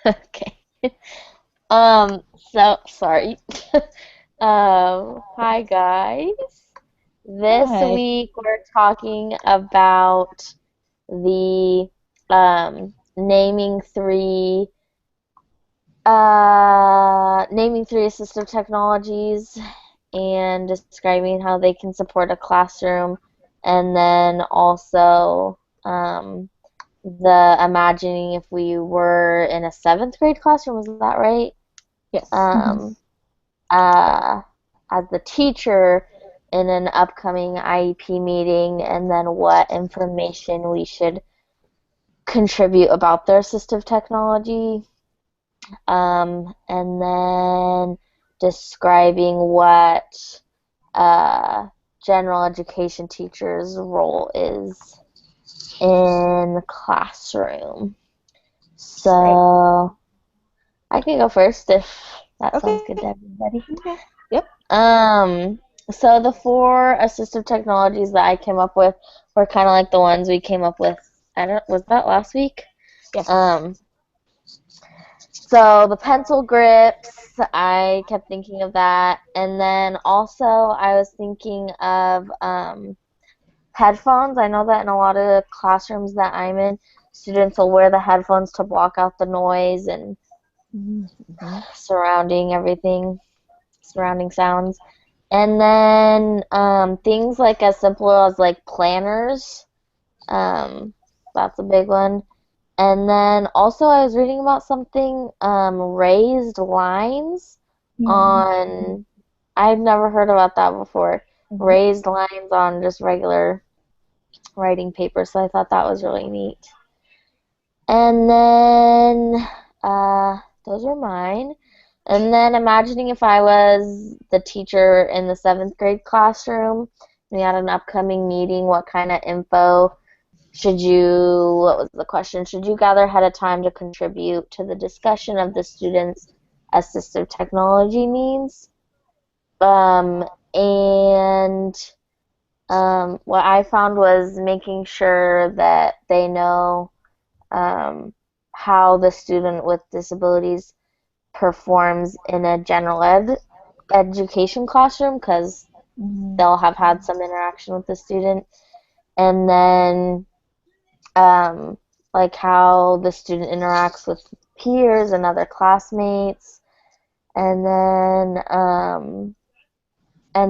Okay. So sorry. Hi guys. This Hi. week we're talking about the naming three assistive technologies and describing how they can support a classroom, and then also um the imagining if we were in a seventh grade classroom, is that right? Yes. um, uh, as the teacher in an upcoming IEP meeting, and then what information we should contribute about their assistive technology, and then describing what uh, general education teachers' role is in the classroom. Right. So I can go first if that sounds good Okay. to everybody. Okay. Yep. Um, so the four assistive technologies that I came up with were kind of like the ones we came up with. I don't, was that last week? Yes. Um, so the pencil grips, I kept thinking of that. And then also I was thinking of headphones. I know that in a lot of classrooms that I'm in, students will wear the headphones to block out the noise and Mm-hmm. surrounding everything, surrounding sounds. And then things like as simple as like planners, um, that's a big one. And then also I was reading about something, raised lines Mm-hmm. on, I've never heard about that before. Mm-hmm. Raised lines on just regular writing paper, so I thought that was really neat. And then those were mine. And then imagining if I was the teacher in the seventh grade classroom, we had an upcoming meeting, what kind of info what was the question? Should you gather ahead of time to contribute to the discussion of the students' assistive technology needs? And what I found was making sure that they know um, how the student with disabilities performs in a general education classroom because Mm-hmm. they'll have had some interaction with the student, and then um, like how the student interacts with peers and other classmates, and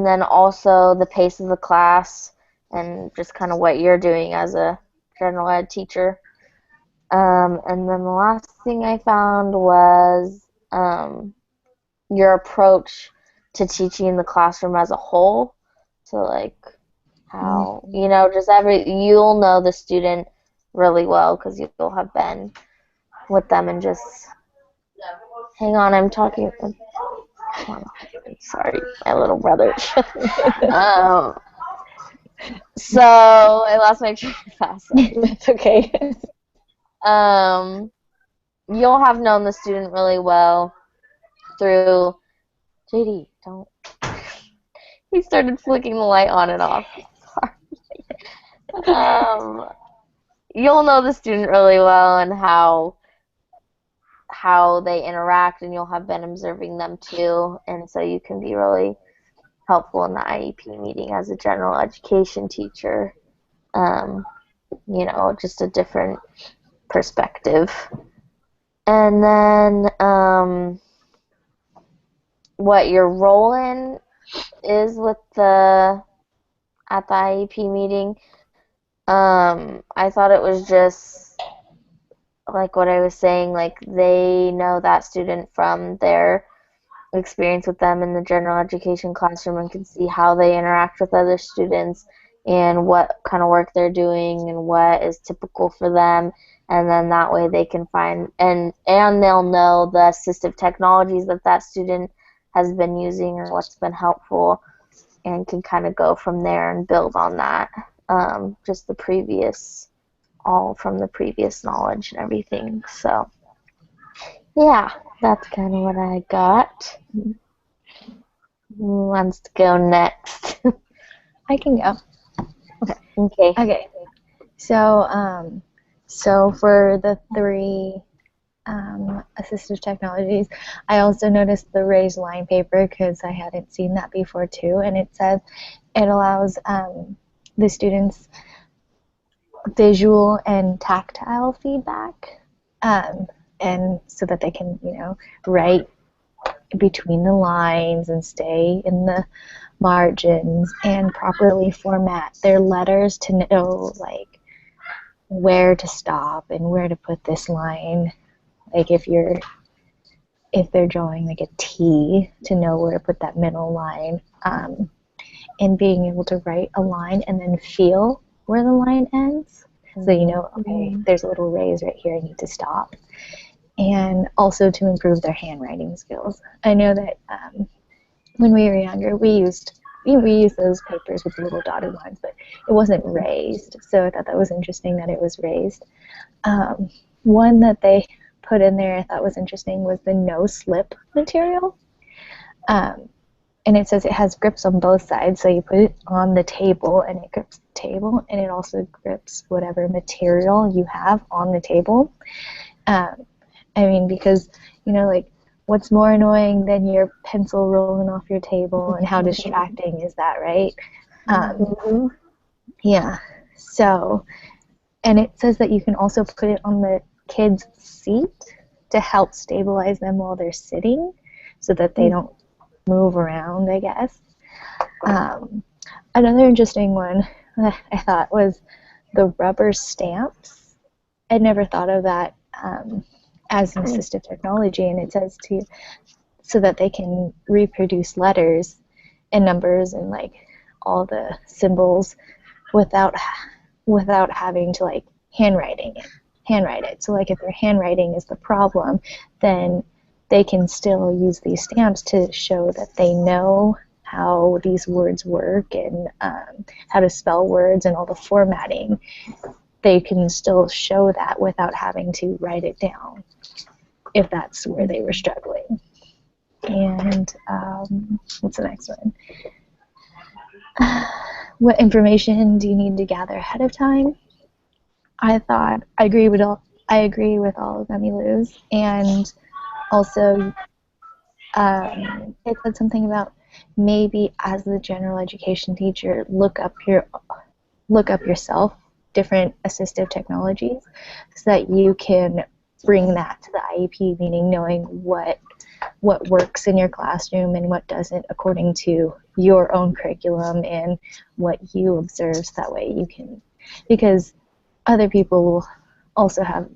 then also the pace of the class and just kind of what you're doing as a general ed teacher. And then the last thing I found was your approach to teaching in the classroom as a whole. So like how, Mm-hmm. just you'll know the student really well because you'll have been with them and just hang on, I'm talking. Come on, sorry, my little brother. um, so I lost my train of thought. Sorry. That's okay. Um, you'll have known the student really well through JD. Don't. He started flicking the light on and off. Um, you'll know the student really well and how they interact, and you'll have been observing them too, and so you can be really helpful in the IEP meeting as a general education teacher. Um, just a different perspective. And then what your role in is with the at the IEP meeting. I thought it was just like what I was saying, like they know that student from their experience with them in the general education classroom and can see how they interact with other students and what kind of work they're doing and what is typical for them, and then that way they can find and they'll know the assistive technologies that that student has been using or what's been helpful, and can kind of go from there and build on that, just the previous all from the previous knowledge and everything. So yeah, that's kind of what I got. Who wants to go next? I can go. Okay. Okay. Okay. So, so for the three assistive technologies. I also noticed the raised line paper because I hadn't seen that before too, and it says it allows the students visual and tactile feedback, um, and so that they can, write between the lines and stay in the margins and properly format their letters to know like where to stop and where to put this line. Like if they're drawing like a T, to know where to put that middle line, and being able to write a line and then feel where the line ends. So okay, there's a little raise right here, I need to stop. And also to improve their handwriting skills. I know that when we were younger, we used those papers with the little dotted lines, but it wasn't raised. So I thought that was interesting that it was raised. One that they put in there I thought was interesting was the no slip material. And it says it has grips on both sides, so you put it on the table and it grips the table, and it also grips whatever material you have on the table. Because like, what's more annoying than your pencil rolling off your table, and how distracting is that, right? Yeah. So, and it says that you can also put it on the kids' seat to help stabilize them while they're sitting, so that they don't move around, I guess. Another interesting one that I thought was the rubber stamps. I'd never thought of that as an assistive technology, and it says so that they can reproduce letters and numbers and like all the symbols without having to like handwrite it. So like if their handwriting is the problem, then they can still use these stamps to show that they know how these words work, and how to spell words and all the formatting. They can still show that without having to write it down, if that's where they were struggling. And what's the next one? What information do you need to gather ahead of time? I agree with all of them, Luz. And also, it said something about maybe as the general education teacher, look up yourself different assistive technologies, so that you can bring that to the IEP, meaning knowing what works in your classroom and what doesn't, according to your own curriculum and what you observe, so that way you can, because other people will also have,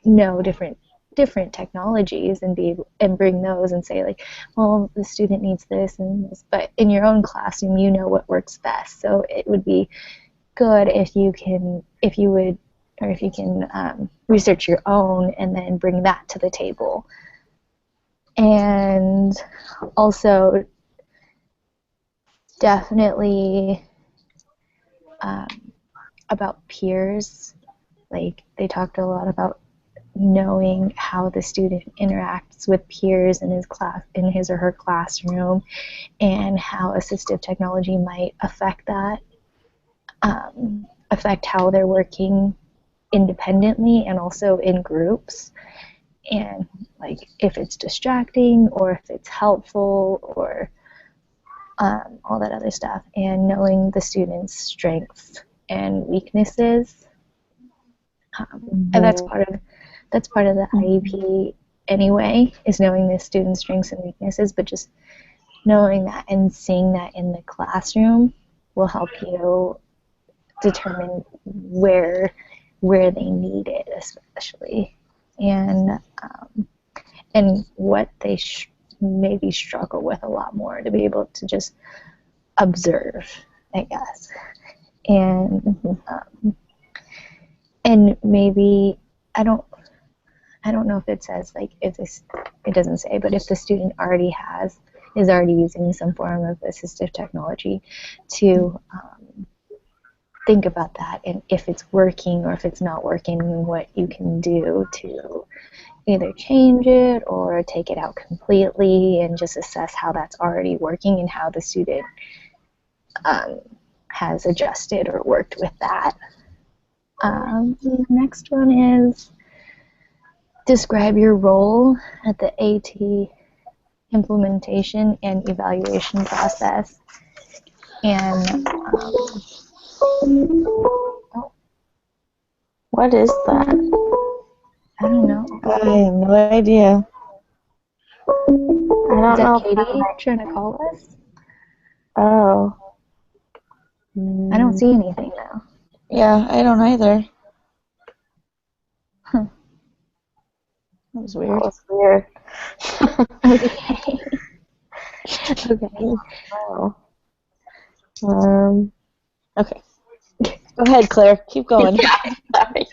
know different technologies and bring those and say like, well, the student needs this and this, but in your own classroom you know what works best. So it would be good if you can research your own and then bring that to the table. And also definitely about peers. Like, they talked a lot about knowing how the student interacts with peers in his or her classroom, and how assistive technology might affect that, affect how they're working independently and also in groups, and like if it's distracting or if it's helpful, or all that other stuff, and knowing the students' strengths and weaknesses. And that's part of the IEP anyway, is knowing the students' strengths and weaknesses, but just knowing that and seeing that in the classroom will help you determine where they need it, especially, and what they maybe struggle with a lot more, to be able to just observe, I guess. And maybe I don't know if it says like, it doesn't say, but if the student is already using some form of assistive technology, to think about that, and if it's working or if it's not working, what you can do to either change it or take it out completely, and just assess how that's already working and how the student has adjusted or worked with that. The next one is describe your role at the AT implementation and evaluation process. And What is that? I don't know. I have no idea. I don't Is know that if Katie trying to call us? Oh. I don't see anything now. Yeah, I don't either. Huh. That was That weird. was weird. Okay. Okay. Oh. Okay. Go ahead, Claire. Keep going. Sorry.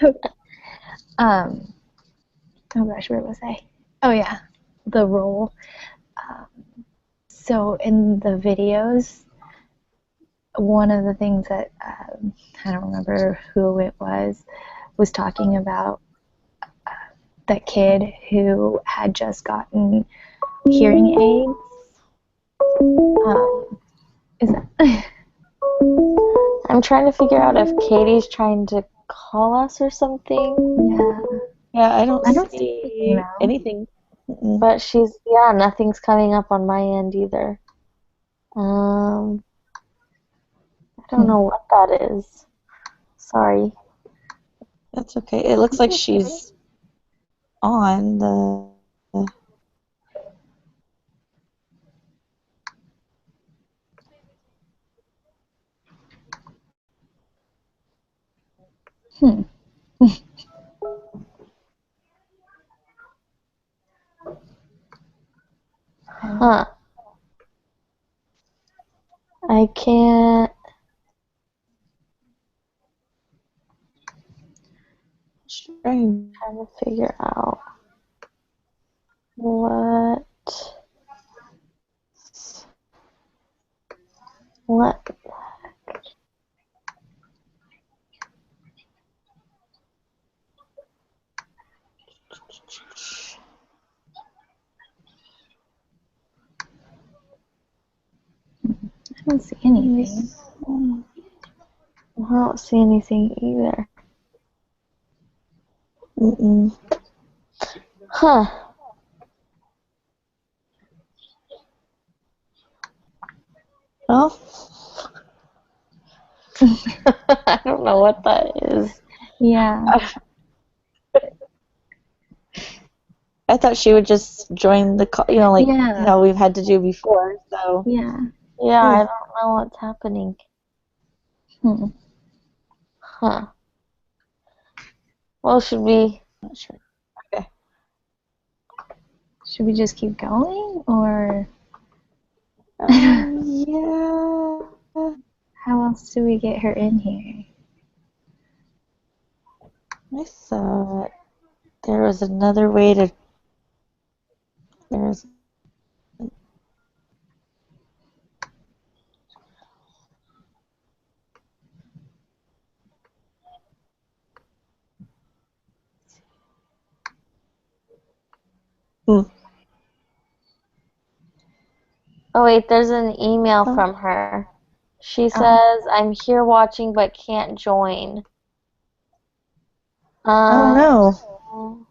Oh gosh, where was I? Oh yeah, the role. So in the videos, one of the things that I don't remember who it was talking about that kid who had just gotten hearing aids. Is that? I'm trying to figure out if Katie's trying to call us or something. Yeah. Yeah, I don't see see anything. Mm-mm. But nothing's coming up on my end either. I don't know what that is. Sorry. That's okay. It looks like she's on the. Huh. I can't. Strange. Trying to figure out what. What? I don't see anything. I don't see anything either. Mm-mm. Huh. Well, I don't know what that is. Yeah. I thought she would just join the call, like Yeah. how we've had to do before. So Yeah. Yeah, I don't know what's happening. Hmm. Huh. Well, should we? not sure. Okay. Should we just keep going, or Yeah. how else do we get her in here? I thought there was another way to. There's. Oh wait, there's an email from her. She says, "I'm here watching but can't join." Oh no.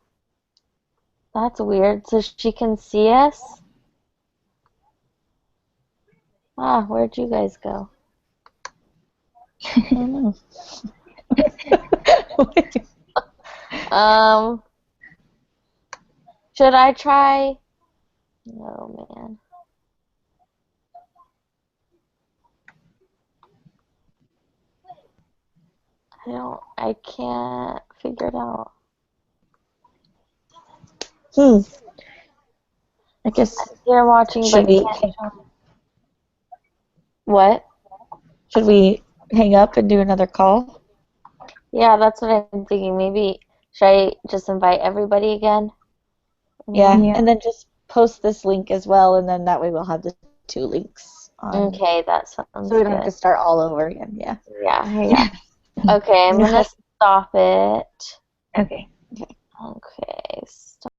That's weird. So she can see us? Ah, where'd you guys go? I don't know. Should I try? Oh man. I can't figure it out. I guess. You're watching Should but we? can't join. What? Should we hang up and do another call? Yeah, that's what I'm thinking. Maybe should I just invite everybody again? Yeah, Yeah. and then just post this link as well, and then that way we'll have the 2 links on. Okay, that sounds So we don't have to good. start all over again. Yeah. Yeah. Okay, I'm gonna stop it. Okay. Okay, stop.